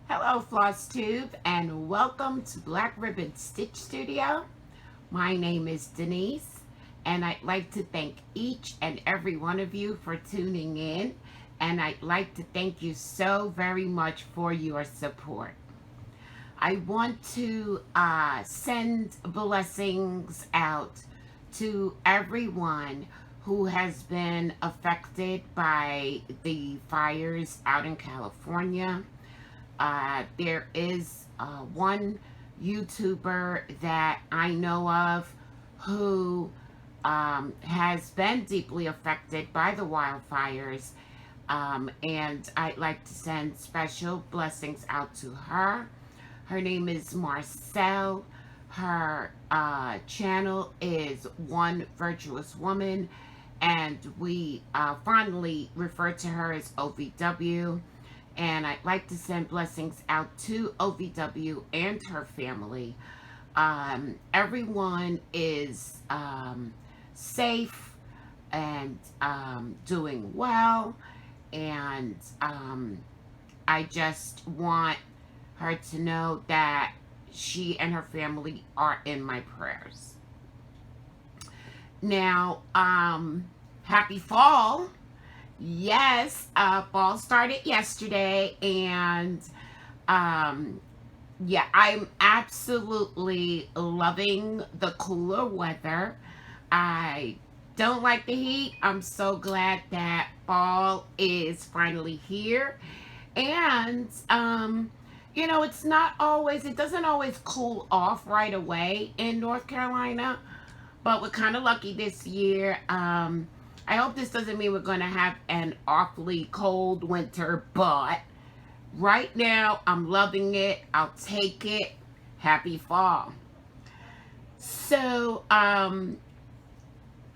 Hello, Flosstube, and welcome to Black Ribbon Stitch Studio. My name is Denise, and I'd like to thank each and every one of you for tuning in, and I'd like to thank you so very much for your support. I want to send blessings out to everyone who has been affected by the fires out in California. There is one YouTuber that I know of who has been deeply affected by the wildfires, and I'd like to send special blessings out to her. Her name is Marcel. Her channel is One Virtuous Woman, and we fondly refer to her as OVW. And I'd like to send blessings out to OVW and her family. Everyone is safe and doing well. And I just want her to know that she and her family are in my prayers. Now, happy fall. Yes, fall started yesterday, and yeah, I'm absolutely loving the cooler weather. I don't like the heat. I'm so glad that fall is finally here. And it doesn't always cool off right away in North Carolina, but we're kind of lucky this year. I hope this doesn't mean we're going to have an awfully cold winter, but right now I'm loving it. I'll take it. Happy fall. So,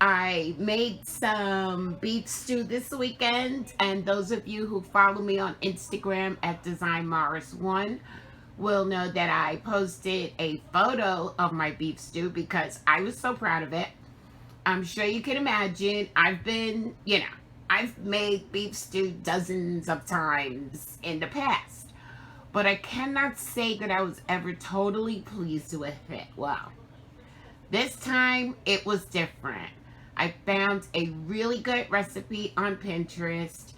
I made some beef stew this weekend, and those of you who follow me on Instagram at DesignMorris1 will know that I posted a photo of my beef stew because I was so proud of it. I'm sure you can imagine, I've made beef stew dozens of times in the past, but I cannot say that I was ever totally pleased with it. Well, this time it was different. I found a really good recipe on Pinterest,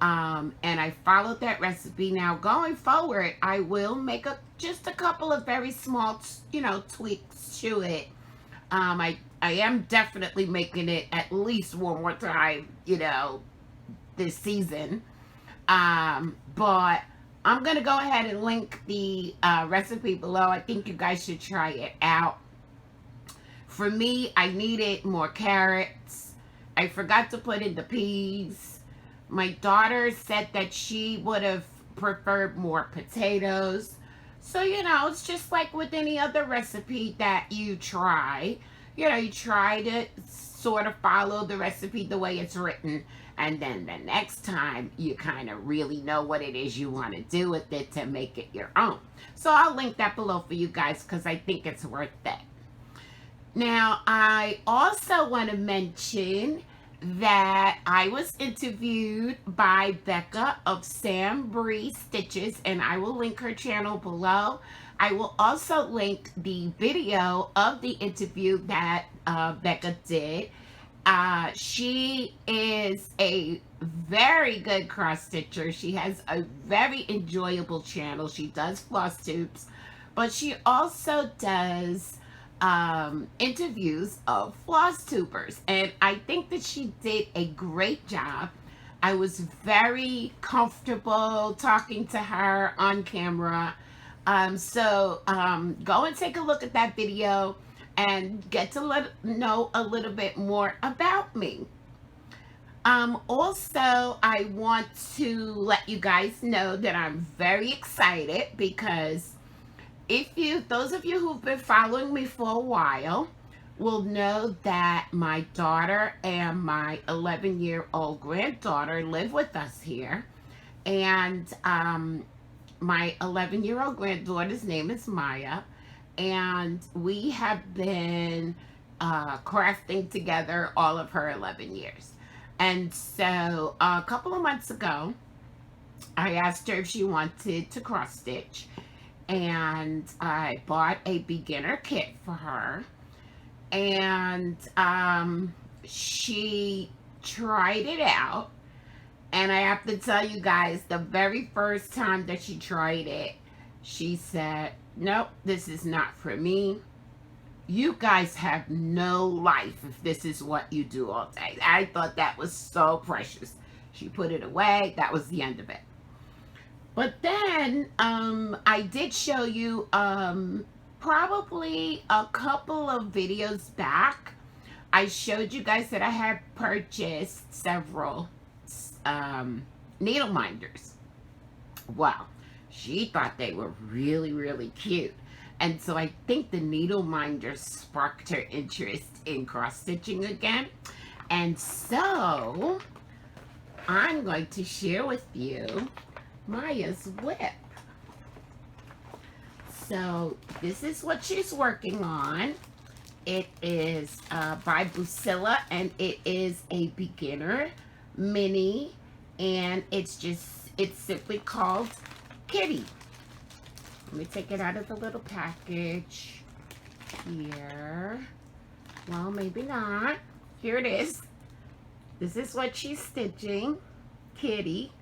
and I followed that recipe. Now, going forward, I will make just a couple of very small, tweaks to it. I am definitely making it at least one more time, this season. But I'm going to go ahead and link the recipe below. I think you guys should try it out. For me, I needed more carrots. I forgot to put in the peas. My daughter said that she would have preferred more potatoes. So, it's just like with any other recipe that you try. You try to sort of follow the recipe the way it's written. And then the next time, you kind of really know what it is you want to do with it to make it your own. So I'll link that below for you guys because I think it's worth it. Now, I also want to mention that I was interviewed by Becca of Sam Bree Stitches, and I will link her channel below. I will also link the video of the interview that Becca did. She is a very good cross stitcher. She has a very enjoyable channel. She does floss tubes, but she also does interviews of floss tubers, and I think that she did a great job. I was very comfortable talking to her on camera. So go and take a look at that video and get to know a little bit more about me. Also, I want to let you guys know that I'm very excited because those of you who've been following me for a while will know that my daughter and my 11-year-old granddaughter live with us here. And my 11-year-old granddaughter's name is Maya. And we have been crafting together all of her 11 years. And so a couple of months ago, I asked her if she wanted to cross stitch, and I bought a beginner kit for her, and she tried it out. And I have to tell you guys, the very first time that she tried it, she said, nope, this is not for me. You guys have no life if this is what you do all day. I thought that was so precious. She put it away. That was the end of it. But then I did show you probably a couple of videos back. I showed you guys that I had purchased several needle minders. Well, she thought they were really, really cute. And so I think the needle minder sparked her interest in cross stitching again. And so I'm going to share with you Maya's whip. So this is what she's working on. It is by Busilla, and it is a beginner mini, and it's simply called Kitty. Let me take it out of the little package here. Well, maybe not. Here it is. This is what she's stitching, Kitty.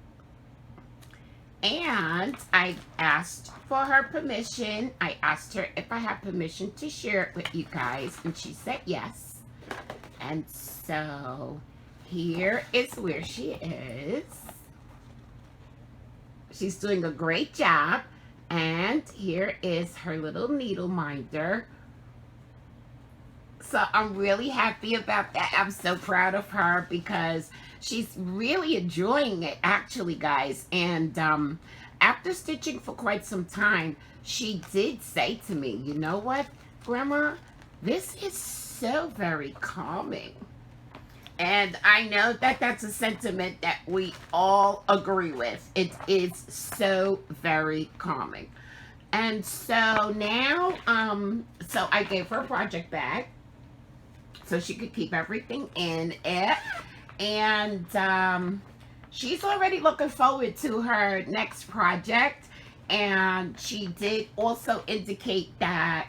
And I asked for her permission. I asked her if I had permission to share it with you guys, and she said yes. And so here is where she is. She's doing a great job. And here is her little needle minder. So I'm really happy about that. I'm so proud of her because she's really enjoying it, actually, guys. And after stitching for quite some time, she did say to me, you know what, Grandma, this is so very calming. And I know that that's a sentiment that we all agree with. It is so very calming. And so now, so I gave her a project bag so she could keep everything in it. And she's already looking forward to her next project. And she did also indicate that,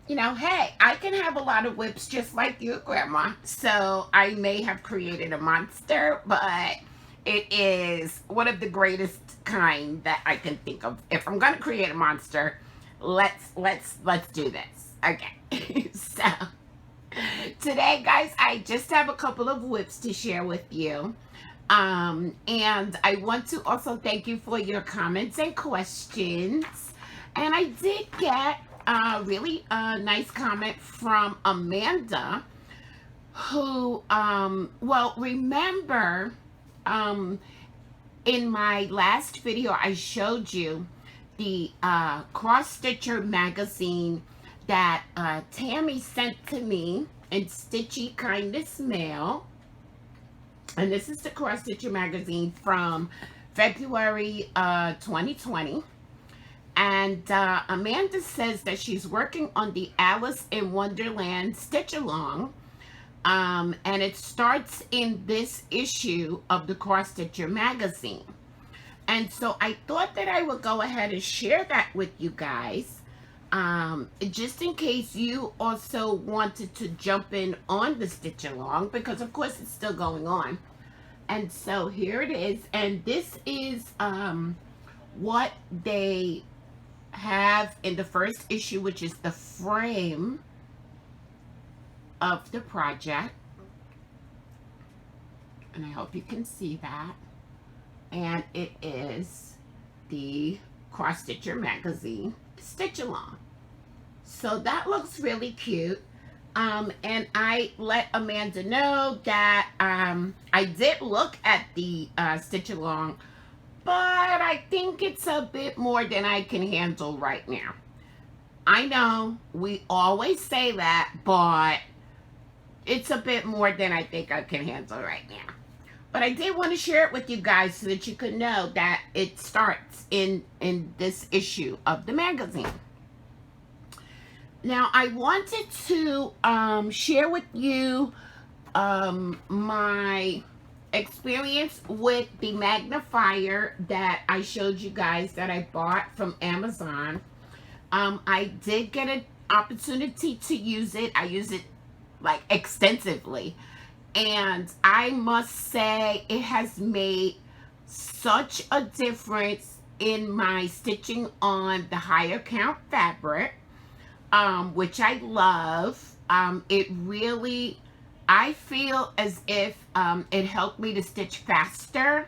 you know, hey, I can have a lot of whips just like you, Grandma. So I may have created a monster, but it is one of the greatest kind that I can think of. If I'm gonna create a monster, let's do this. Okay. So today, guys, I just have a couple of whips to share with you. And I want to also thank you for your comments and questions. And I did get really nice comment from Amanda, who, well, remember, in my last video, I showed you the Cross Stitcher magazine that Tammy sent to me in Stitchy Kindness Mail. And this is the Cross Stitcher magazine from February 2020. And Amanda says that she's working on the Alice in Wonderland Stitch Along. And it starts in this issue of the Cross Stitcher magazine. And so I thought that I would go ahead and share that with you guys. Just in case you also wanted to jump in on the Stitch Along, because of course it's still going on. And so here it is. And this is what they have in the first issue, which is the frame of the project, and I hope you can see that. And it is the Cross Stitcher magazine Stitch Along. So that looks really cute. And I let Amanda know that I did look at the Stitch Along, but I think it's a bit more than I can handle right now. I know we always say that, but it's a bit more than I think I can handle right now. But I did want to share it with you guys so that you could know that it starts in this issue of the magazine. Now, I wanted to share with you my experience with the magnifier that I showed you guys that I bought from Amazon. I did get an opportunity to use it. I use it like extensively, and I must say it has made such a difference in my stitching on the higher count fabric, which I love. It really, I feel as if it helped me to stitch faster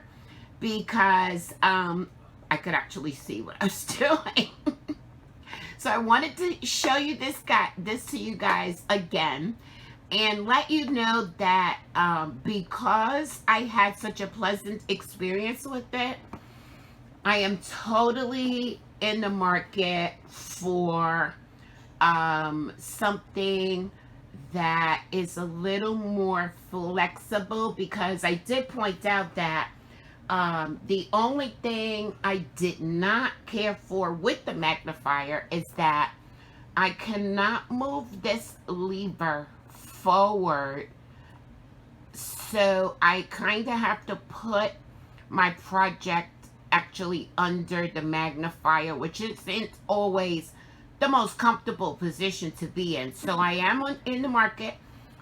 because I could actually see what I was doing. So I wanted to show you this to you guys again, and let you know that because I had such a pleasant experience with it, I am totally in the market for something that is a little more flexible, because I did point out that the only thing I did not care for with the magnifier is that I cannot move this lever forward, so I kind of have to put my project actually under the magnifier, which isn't always the most comfortable position to be in. So I am in the market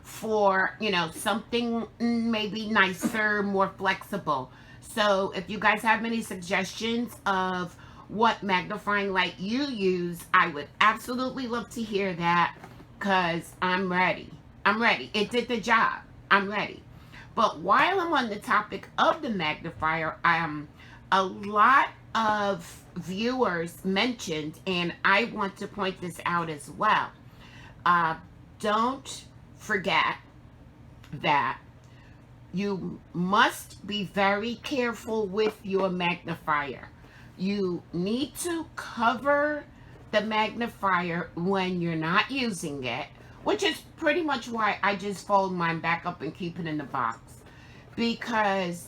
for, you know, something maybe nicer, more flexible. So if you guys have any suggestions of what magnifying light you use, I would absolutely love to hear that, because I'm ready. I'm ready. It did the job. I'm ready. But while I'm on the topic of the magnifier, a lot of viewers mentioned, and I want to point this out as well, don't forget that you must be very careful with your magnifier. You need to cover the magnifier when you're not using it, which is pretty much why I just fold mine back up and keep it in the box, because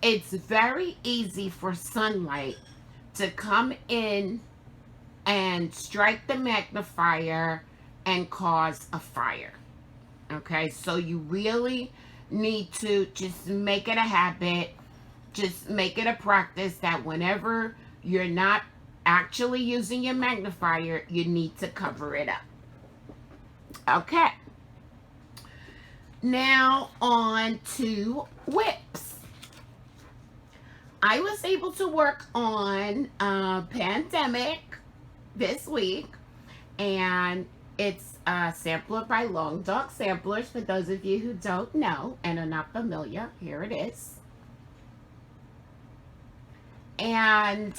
it's very easy for sunlight to come in and strike the magnifier and cause a fire. Okay, so you really need to just make it a habit, just make it a practice that whenever you're not actually using your magnifier, you need to cover it up. Okay, now on to whips. I was able to work on Pandemic this week, and it's a sampler by Long Dog Samplers. For those of you who don't know and are not familiar, here it is. And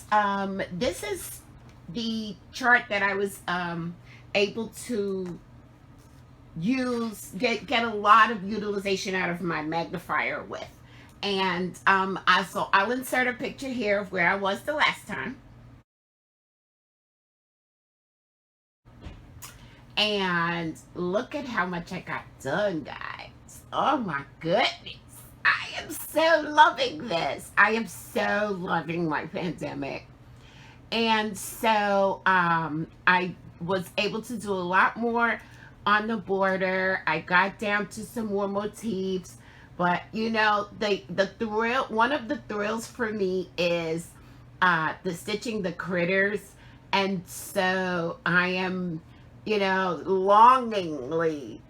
this is the chart that I was able to use, get a lot of utilization out of my magnifier with. And so I'll insert a picture here of where I was the last time. And look at how much I got done, guys. Oh my goodness. I am so loving this. I am so loving my Pandemic. And so I was able to do a lot more on the border. I got down to some more motifs. But you know, the thrill, one of the thrills for me is the stitching the critters. And so I am, you know, longingly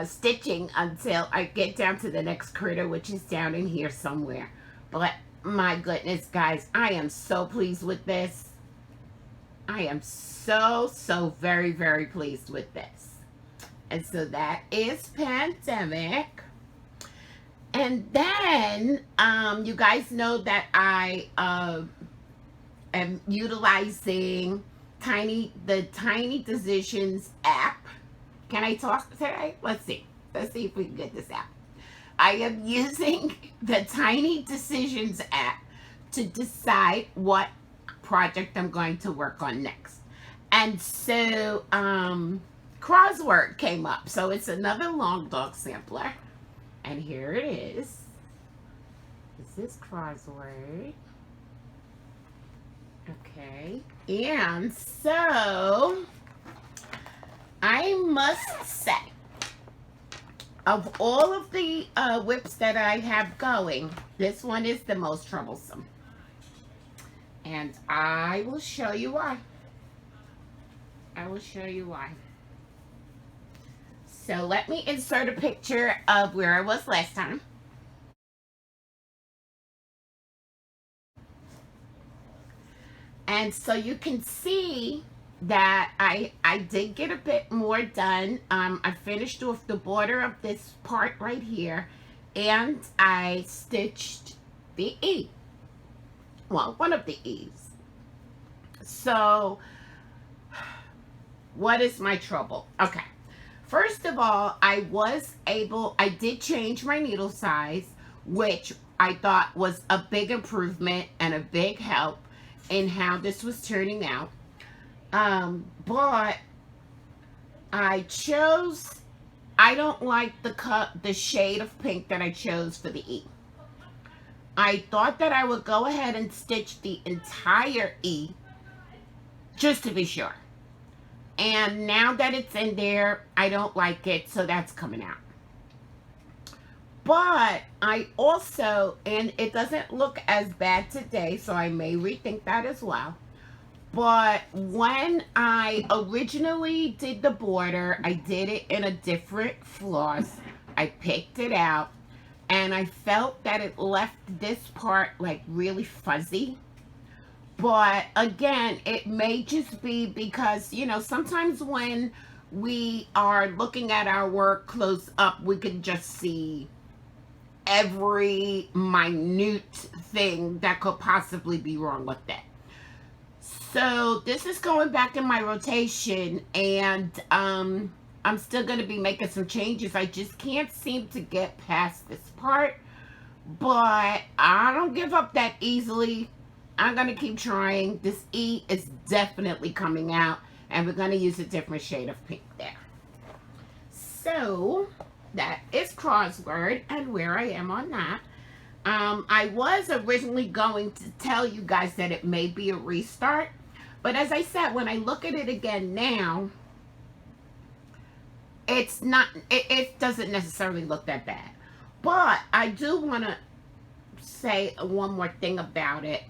stitching until I get down to the next critter, which is down in here somewhere. But my goodness, guys, I am so pleased with this. I am so very, very pleased with this. And so that is Pandemic. And then you guys know that I am utilizing the Tiny Decisions app. Can I talk today? Let's see if we can get this out. I am using the Tiny Decisions app to decide what project I'm going to work on next. And so crossword came up. So it's another Long Dog sampler. And here it is. This is crossword. Okay. And so I must say Of all of the whips that I have going, this one is the most troublesome. And I will show you why. I will show you why. So let me insert a picture of where I was last time. And so you can see that I did get a bit more done. I finished off the border of this part right here, and I stitched the E. Well, one of the E's. So what is my trouble? Okay. First of all, I did change my needle size, which I thought was a big improvement and a big help in how this was turning out. But I don't like the shade of pink that I chose for the E. I thought that I would go ahead and stitch the entire E just to be sure. And now that it's in there, I don't like it, so that's coming out. But I also, and it doesn't look as bad today, so I may rethink that as well. But when I originally did the border, I did it in a different floss. I picked it out, and I felt that it left this part like really fuzzy. But again, it may just be because, you know, sometimes when we are looking at our work close up, we can just see every minute thing that could possibly be wrong with it. So this is going back in my rotation, and I'm still going to be making some changes. I just can't seem to get past this part, but I don't give up that easily. I'm going to keep trying. This E is definitely coming out, and we're going to use a different shade of pink there. So that is crossword and where I am on that. I was originally going to tell you guys that it may be a restart, but as I said, when I look at it again now, it's not, it doesn't necessarily look that bad. But I do want to say one more thing about it.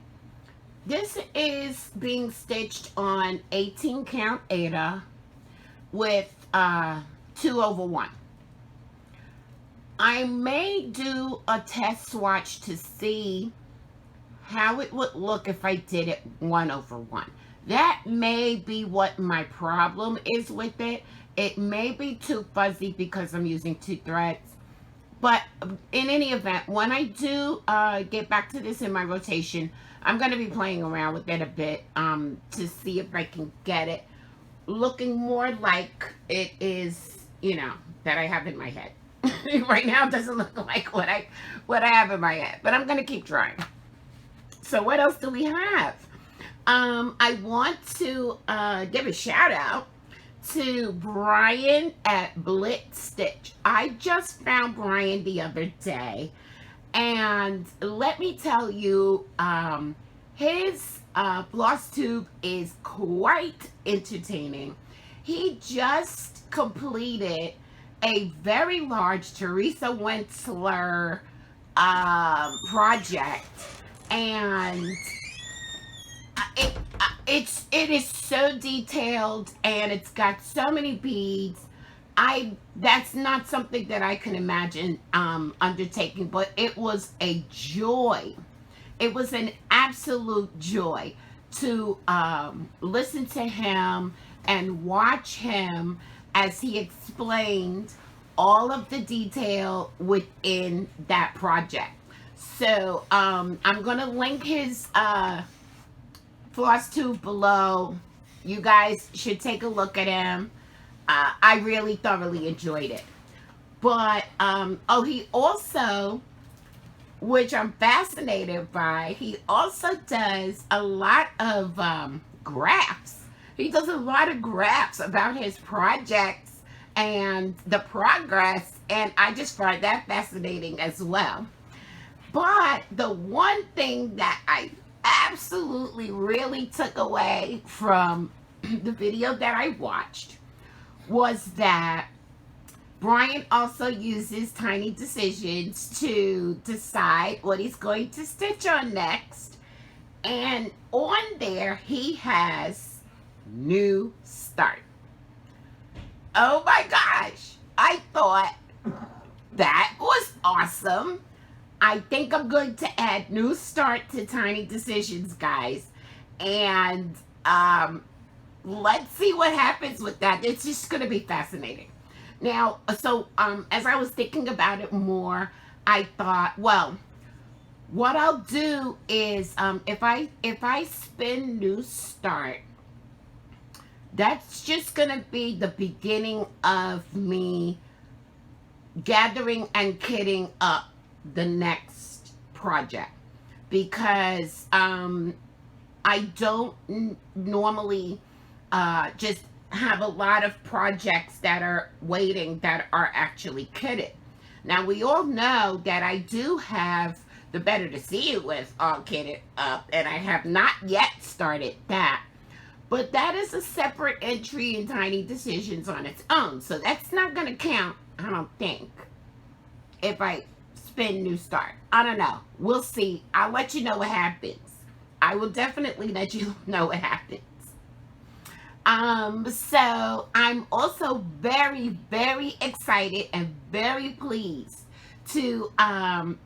This is being stitched on 18 count Aida with 2/1. I may do a test swatch to see how it would look if I did it 1/1. That may be what my problem is with it. It may be too fuzzy because I'm using 2 threads. But in any event, when I do get back to this in my rotation, I'm going to be playing around with it a bit to see if I can get it looking more like it is, you know, that I have in my head. Right now it doesn't look like what I have in my head, but I'm going to keep trying. So what else do we have? I want to give a shout out to Brian at Blitz Stitch. I just found Brian the other day, and let me tell you, his Flosstube is quite entertaining. He just completed a very large Teresa Winsler project, and it is so detailed, and it's got so many beads. That's not something that I can imagine undertaking, but it was a joy. It was an absolute joy to listen to him and watch him as he explained all of the detail within that project. So I'm gonna link his Flosstube below. You guys should take a look at him. I really thoroughly enjoyed it. But oh, he also, which I'm fascinated by, he also does a lot of graphs. He does a lot of graphs about his projects and the progress, and I just find that fascinating as well. But the one thing that I absolutely really took away from the video that I watched was that Brian also uses Tiny Decisions to decide what he's going to stitch on next. And on there, he has New Start. Oh my gosh. I thought that was awesome. I think I'm going to add New Start to Tiny Decisions, guys. And let's see what happens with that. It's just going to be fascinating. Now, so as I was thinking about it more, I thought, well, what I'll do is if I spin New Start, that's just going to be the beginning of me gathering and kitting up the next project, because I don't normally just have a lot of projects that are waiting that are actually kitted. Now, we all know that I do have the Better to See You With all kitted up, and I have not yet started that. But that is a separate entry in Tiny Decisions on its own, so that's not going to count, I don't think, if I spin New Start. I don't know. We'll see. I'll let you know what happens. I will definitely let you know what happens. So I'm also very, very excited and very pleased to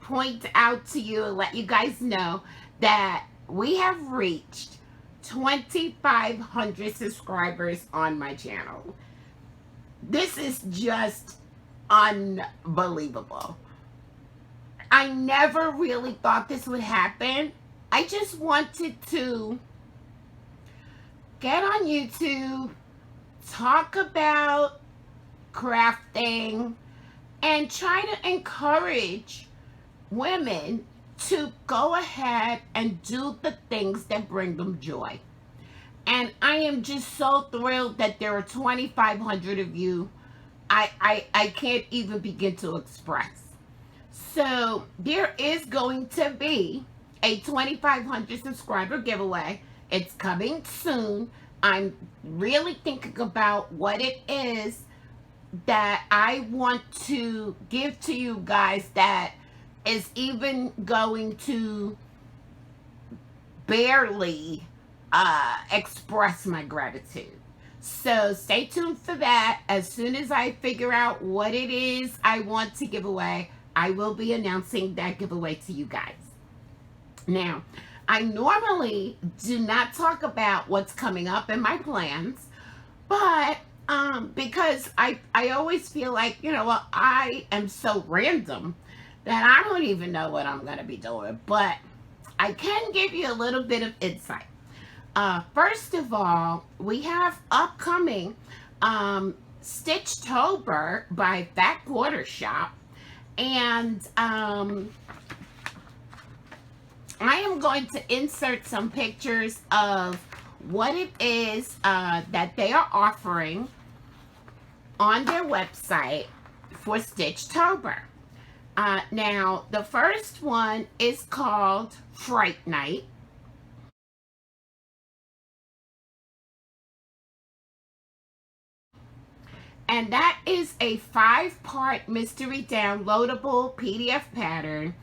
point out to you and let you guys know that we have reached 2,500 subscribers on my channel. This is just unbelievable. I never really thought this would happen. I just wanted to get on YouTube, talk about crafting, and try to encourage women to go ahead and do the things that bring them joy. And I am just so thrilled that there are 2,500 of you. I can't even begin to express. So there is going to be a 2,500 subscriber giveaway. It's coming soon. I'm really thinking about what it is that I want to give to you guys that is even going to barely express my gratitude. So stay tuned for that. As soon as I figure out what it is I want to give away, I will be announcing that giveaway to you guys. Now, I normally do not talk about what's coming up in my plans, but because I always feel like, you know, well, I am so random that I don't even know what I'm going to be doing, but I can give you a little bit of insight. First of all, we have upcoming Stitchtober by Fat Quarter Shop, and I am going to insert some pictures of what it is that they are offering on their website for Stitchtober. Now, the first one is called Fright Night. And that is a 5-part mystery downloadable PDF pattern.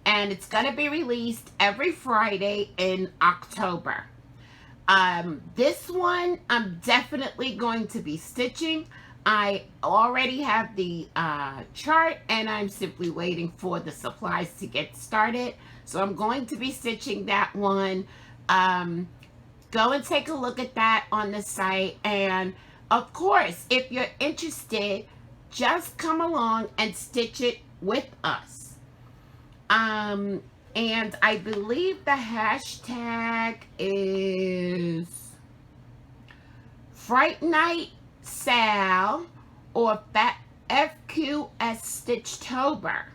And it's going to be released every Friday in October. This one I'm definitely going to be stitching. I already have the chart, and I'm simply waiting for the supplies to get started. So I'm going to be stitching that one. Go and take a look at that on the site. And of course, if you're interested, just come along and stitch it with us. And I believe the hashtag is Fright Night Sal or FQS Stitchtober.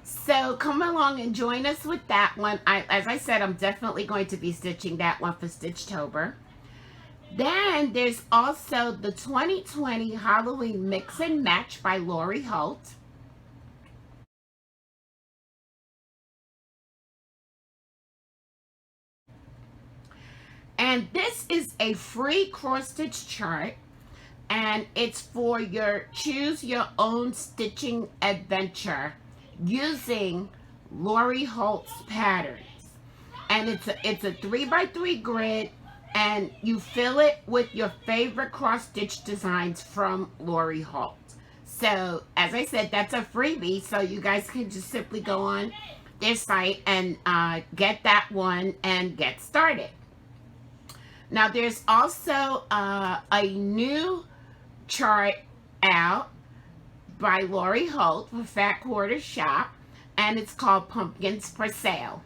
So come along and join us with that one. As I said, I'm definitely going to be stitching that one for Stitchtober. Then there's also the 2020 Halloween Mix and Match by Lori Holt. And this is a free cross stitch chart and it's for your choose your own stitching adventure using Lori Holt's patterns. And it's a 3x3 grid, and you fill it with your favorite cross stitch designs from Lori Holt. So as I said, that's a freebie, so you guys can just simply go on their site and get that one and get started. Now there's also a new chart out by Lori Holt for Fat Quarter Shop, and it's called Pumpkins for Sale.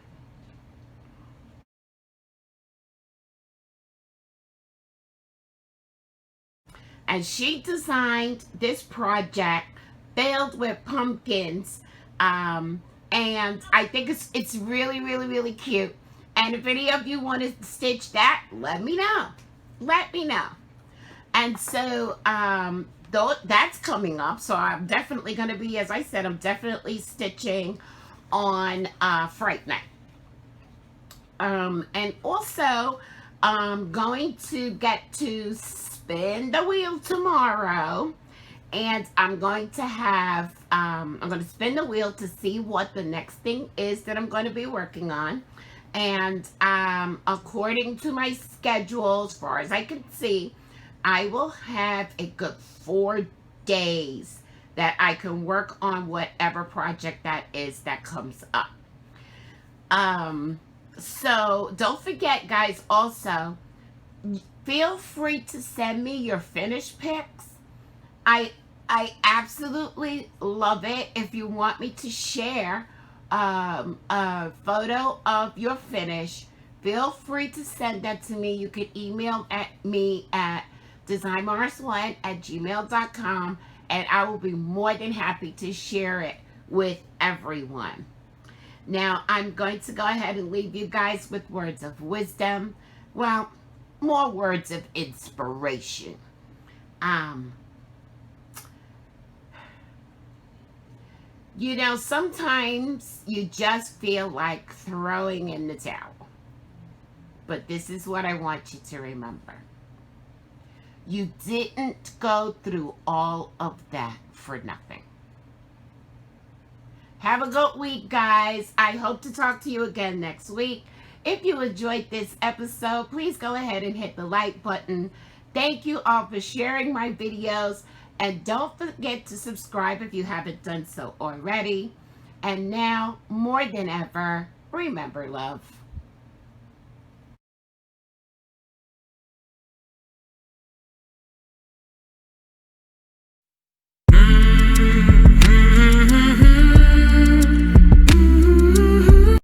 And she designed this project filled with pumpkins, and I think it's really, really, really cute. And if any of you want to stitch that, let me know. Let me know. And so though that's coming up, so I'm definitely going to be, as I said, I'm definitely stitching on Fright Night. And also I'm going to get to spin the wheel tomorrow, and I'm going to have I'm going to spin the wheel to see what the next thing is that I'm going to be working on. And according to my schedule, as far as I can see, I will have a good 4 days that I can work on whatever project that is that comes up. So don't forget, guys, also feel free to send me your finished pics. I absolutely love it if you want me to share a photo of your finish. Feel free to send that to me. You can email me at designmorris1@gmail.com, and I will be more than happy to share it with everyone. Now I'm going to go ahead and leave you guys with words of wisdom. Well, more words of inspiration. You know, sometimes you just feel like throwing in the towel. But this is what I want you to remember. You didn't go through all of that for nothing. Have a good week, guys. I hope to talk to you again next week. If you enjoyed this episode, please go ahead and hit the like button. Thank you all for sharing my videos. And don't forget to subscribe if you haven't done so already. And now, more than ever, remember, love.